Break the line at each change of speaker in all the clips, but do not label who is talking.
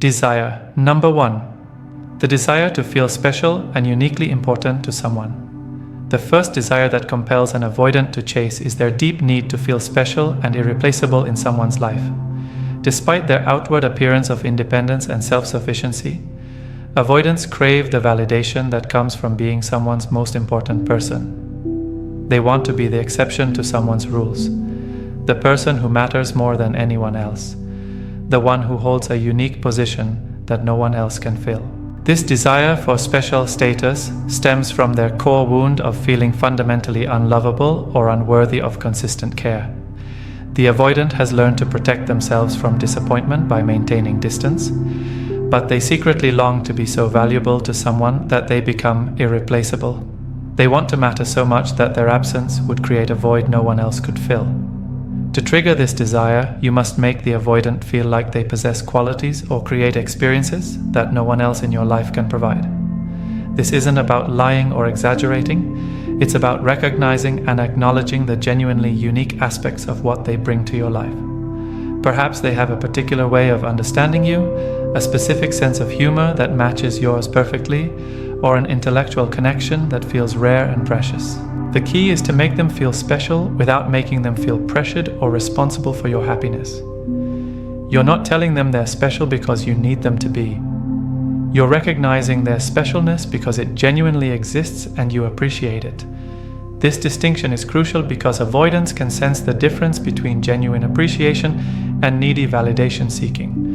Desire. Number 1. The desire to feel special and uniquely important to someone. The first desire that compels an avoidant to chase is their deep need to feel special and irreplaceable in someone's life. Despite their outward appearance of independence and self-sufficiency, avoidants crave the validation that comes from being someone's most important person. They want to be the exception to someone's rules, the person who matters more than anyone else, the one who holds a unique position that no one else can fill. This desire for special status stems from their core wound of feeling fundamentally unlovable or unworthy of consistent care. The avoidant has learned to protect themselves from disappointment by maintaining distance, but they secretly long to be so valuable to someone that they become irreplaceable. They want to matter so much that their absence would create a void no one else could fill. To trigger this desire, you must make the avoidant feel like they possess qualities or create experiences that no one else in your life can provide. This isn't about lying or exaggerating, it's about recognizing and acknowledging the genuinely unique aspects of what they bring to your life. Perhaps they have a particular way of understanding you, a specific sense of humor that matches yours perfectly, or an intellectual connection that feels rare and precious. The key is to make them feel special without making them feel pressured or responsible for your happiness. You're not telling them they're special because you need them to be. You're recognizing their specialness because it genuinely exists and you appreciate it. This distinction is crucial because avoidants can sense the difference between genuine appreciation and needy validation seeking.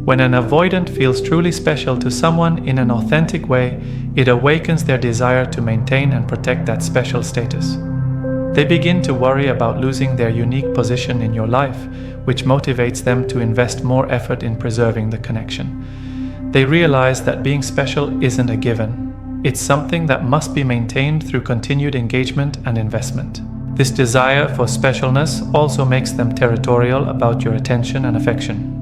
When an avoidant feels truly special to someone in an authentic way, it awakens their desire to maintain and protect that special status. They begin to worry about losing their unique position in your life, which motivates them to invest more effort in preserving the connection. They realize that being special isn't a given. It's something that must be maintained through continued engagement and investment. This desire for specialness also makes them territorial about your attention and affection.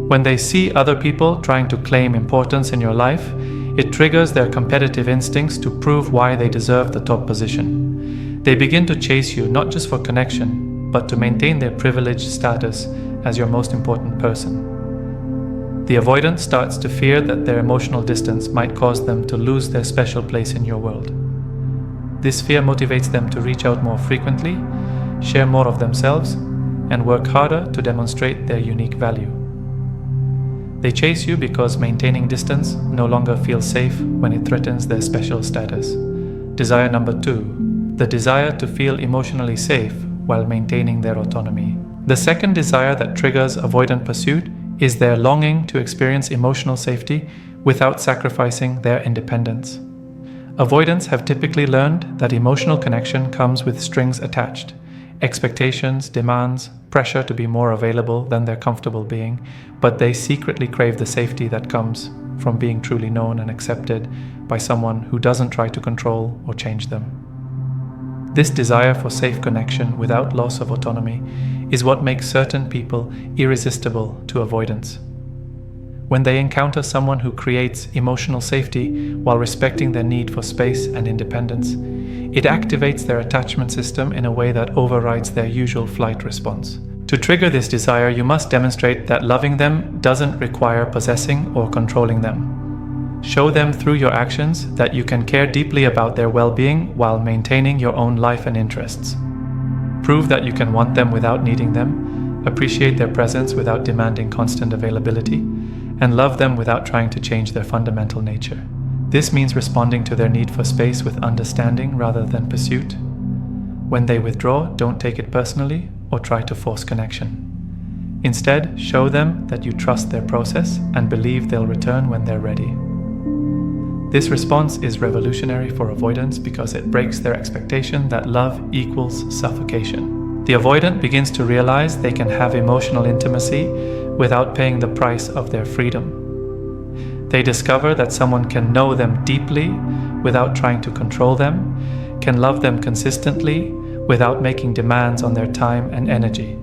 When they see other people trying to claim importance in your life, it triggers their competitive instincts to prove why they deserve the top position. They begin to chase you not just for connection, but to maintain their privileged status as your most important person. The avoidant starts to fear that their emotional distance might cause them to lose their special place in your world. This fear motivates them to reach out more frequently, share more of themselves, and work harder to demonstrate their unique value. They chase you because maintaining distance no longer feels safe when it threatens their special status. Desire number 2, the desire to feel emotionally safe while maintaining their autonomy. The second desire that triggers avoidant pursuit is their longing to experience emotional safety without sacrificing their independence. Avoidants have typically learned that emotional connection comes with strings attached. Expectations, demands, pressure to be more available than they're comfortable being, but they secretly crave the safety that comes from being truly known and accepted by someone who doesn't try to control or change them. This desire for safe connection without loss of autonomy is what makes certain people irresistible to avoidance. When they encounter someone who creates emotional safety while respecting their need for space and independence, it activates their attachment system in a way that overrides their usual flight response. To trigger this desire, you must demonstrate that loving them doesn't require possessing or controlling them. Show them through your actions that you can care deeply about their well-being while maintaining your own life and interests. Prove that you can want them without needing them, appreciate their presence without demanding constant availability, and love them without trying to change their fundamental nature. This means responding to their need for space with understanding rather than pursuit. When they withdraw, don't take it personally or try to force connection. Instead, show them that you trust their process and believe they'll return when they're ready. This response is revolutionary for avoidants because it breaks their expectation that love equals suffocation. The avoidant begins to realize they can have emotional intimacy without paying the price of their freedom. They discover that someone can know them deeply without trying to control them, can love them consistently without making demands on their time and energy.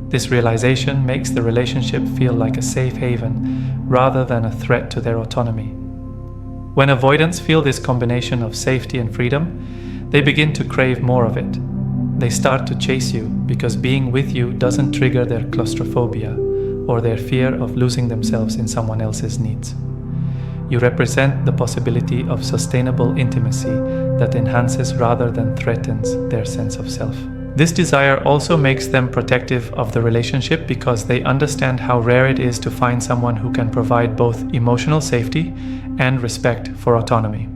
This realization makes the relationship feel like a safe haven rather than a threat to their autonomy. When avoidants feel this combination of safety and freedom, they begin to crave more of it. They start to chase you because being with you doesn't trigger their claustrophobia, or their fear of losing themselves in someone else's needs. You represent the possibility of sustainable intimacy that enhances rather than threatens their sense of self. This desire also makes them protective of the relationship because they understand how rare it is to find someone who can provide both emotional safety and respect for autonomy.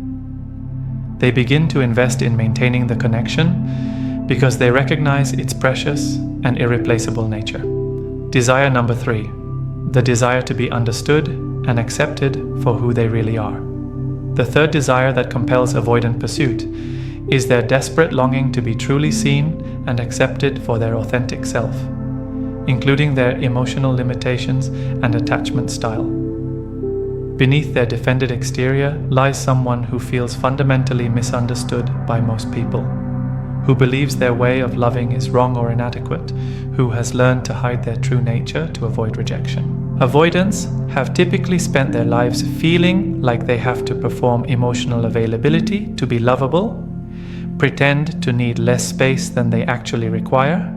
They begin to invest in maintaining the connection because they recognize its precious and irreplaceable nature. Desire number 3, the desire to be understood and accepted for who they really are. The third desire that compels avoidant pursuit is their desperate longing to be truly seen and accepted for their authentic self, including their emotional limitations and attachment style. Beneath their defended exterior lies someone who feels fundamentally misunderstood by most people, who believes their way of loving is wrong or inadequate, who has learned to hide their true nature to avoid rejection. Avoidants have typically spent their lives feeling like they have to perform emotional availability to be lovable, pretend to need less space than they actually require,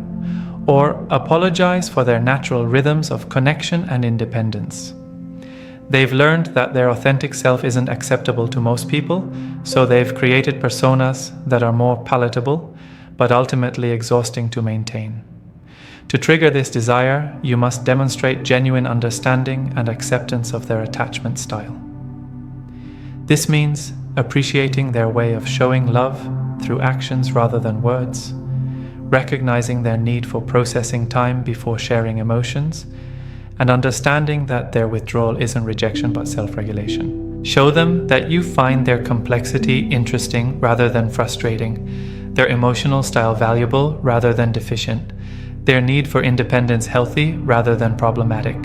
or apologize for their natural rhythms of connection and independence. They've learned that their authentic self isn't acceptable to most people, so they've created personas that are more palatable, but ultimately exhausting to maintain. To trigger this desire, you must demonstrate genuine understanding and acceptance of their attachment style. This means appreciating their way of showing love through actions rather than words, recognizing their need for processing time before sharing emotions, and understanding that their withdrawal isn't rejection but self-regulation. Show them that you find their complexity interesting rather than frustrating, their emotional style valuable rather than deficient, their need for independence healthy rather than problematic.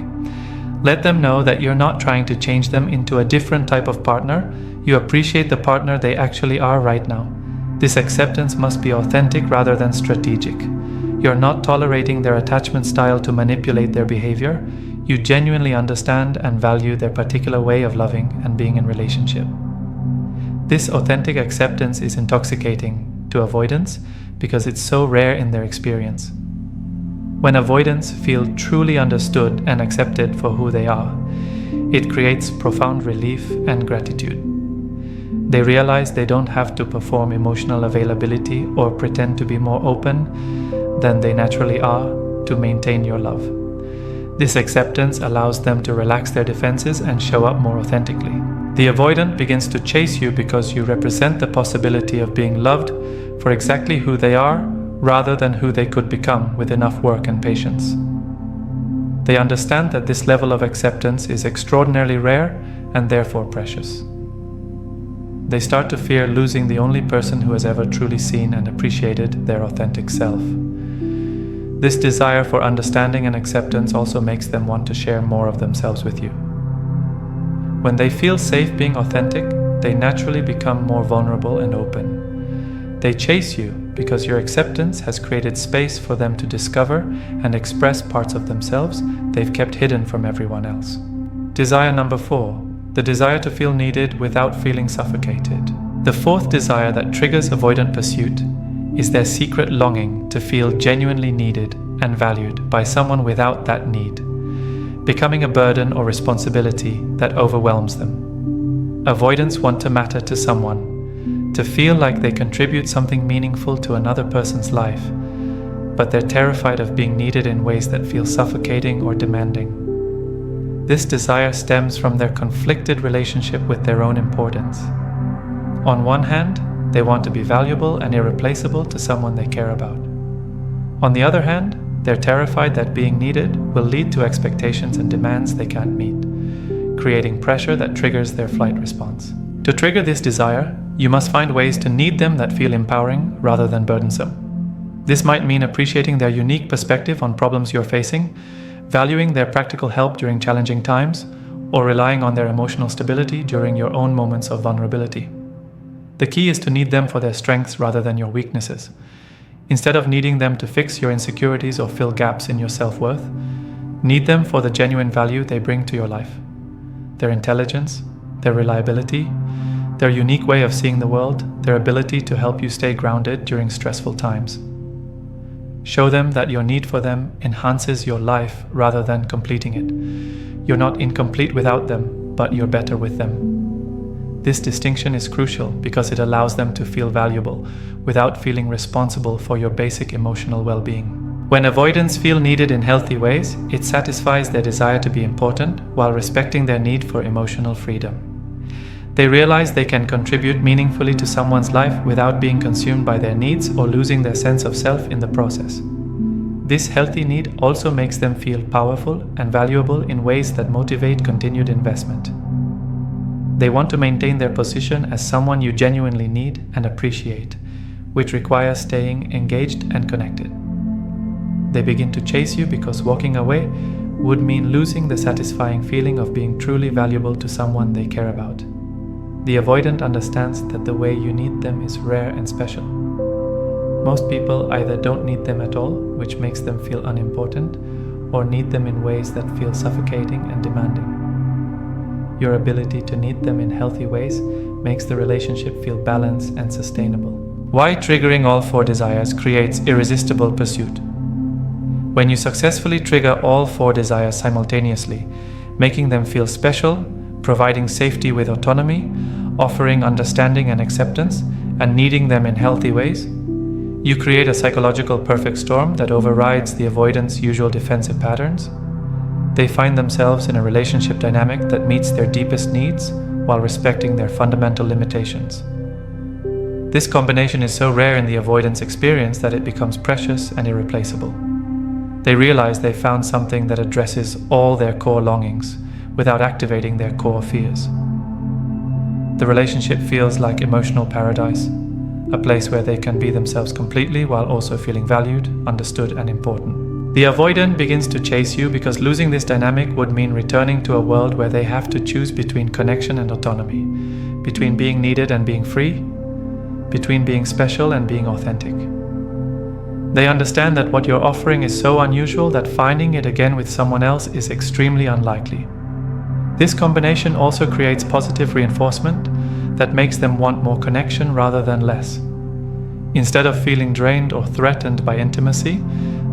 Let them know that you're not trying to change them into a different type of partner. You appreciate the partner they actually are right now. This acceptance must be authentic rather than strategic. You're not tolerating their attachment style to manipulate their behavior. You genuinely understand and value their particular way of loving and being in relationship. This authentic acceptance is intoxicating to avoidants because it's so rare in their experience. When avoidants feel truly understood and accepted for who they are, it creates profound relief and gratitude. They realize they don't have to perform emotional availability or pretend to be more open than they naturally are to maintain your love. This acceptance allows them to relax their defenses and show up more authentically. The avoidant begins to chase you because you represent the possibility of being loved for exactly who they are rather than who they could become with enough work and patience. They understand that this level of acceptance is extraordinarily rare and therefore precious. They start to fear losing the only person who has ever truly seen and appreciated their authentic self. This desire for understanding and acceptance also makes them want to share more of themselves with you. When they feel safe being authentic, they naturally become more vulnerable and open. They chase you because your acceptance has created space for them to discover and express parts of themselves they've kept hidden from everyone else. Desire number 4, the desire to feel needed without feeling suffocated. The fourth desire that triggers avoidant pursuit is their secret longing to feel genuinely needed and valued by someone without that need, becoming a burden or responsibility that overwhelms them. Avoidants want to matter to someone, to feel like they contribute something meaningful to another person's life, but they're terrified of being needed in ways that feel suffocating or demanding. This desire stems from their conflicted relationship with their own importance. On one hand, they want to be valuable and irreplaceable to someone they care about. On the other hand, they're terrified that being needed will lead to expectations and demands they can't meet, creating pressure that triggers their flight response. To trigger this desire, you must find ways to need them that feel empowering rather than burdensome. This might mean appreciating their unique perspective on problems you're facing, valuing their practical help during challenging times, or relying on their emotional stability during your own moments of vulnerability. The key is to need them for their strengths rather than your weaknesses. Instead of needing them to fix your insecurities or fill gaps in your self-worth, need them for the genuine value they bring to your life. Their intelligence, their reliability, their unique way of seeing the world, their ability to help you stay grounded during stressful times. Show them that your need for them enhances your life rather than completing it. You're not incomplete without them, but you're better with them. This distinction is crucial because it allows them to feel valuable without feeling responsible for your basic emotional well-being. When avoidants feel needed in healthy ways, it satisfies their desire to be important while respecting their need for emotional freedom. They realize they can contribute meaningfully to someone's life without being consumed by their needs or losing their sense of self in the process. This healthy need also makes them feel powerful and valuable in ways that motivate continued investment. They want to maintain their position as someone you genuinely need and appreciate, which requires staying engaged and connected. They begin to chase you because walking away would mean losing the satisfying feeling of being truly valuable to someone they care about. The avoidant understands that the way you need them is rare and special. Most people either don't need them at all, which makes them feel unimportant, or need them in ways that feel suffocating and demanding. Your ability to need them in healthy ways makes the relationship feel balanced and sustainable. Why triggering all four desires creates irresistible pursuit. When you successfully trigger all four desires simultaneously, making them feel special, providing safety with autonomy, offering understanding and acceptance, and needing them in healthy ways, you create a psychological perfect storm that overrides the avoidant's usual defensive patterns. They find themselves in a relationship dynamic that meets their deepest needs while respecting their fundamental limitations. This combination is so rare in the avoidance experience that it becomes precious and irreplaceable. They realize they found something that addresses all their core longings without activating their core fears. The relationship feels like emotional paradise, a place where they can be themselves completely while also feeling valued, understood, and important. The avoidant begins to chase you because losing this dynamic would mean returning to a world where they have to choose between connection and autonomy, between being needed and being free, between being special and being authentic. They understand that what you're offering is so unusual that finding it again with someone else is extremely unlikely. This combination also creates positive reinforcement that makes them want more connection rather than less. Instead of feeling drained or threatened by intimacy,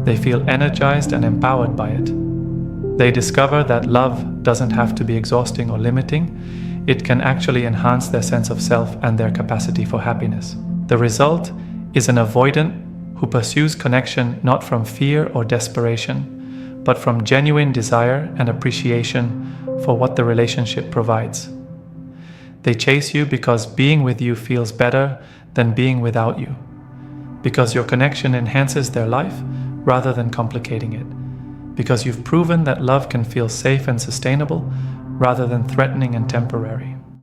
they feel energized and empowered by it. They discover that love doesn't have to be exhausting or limiting. It can actually enhance their sense of self and their capacity for happiness. The result is an avoidant who pursues connection not from fear or desperation, but from genuine desire and appreciation for what the relationship provides. They chase you because being with you feels better than being without you, because your connection enhances their life rather than complicating it, because you've proven that love can feel safe and sustainable rather than threatening and temporary.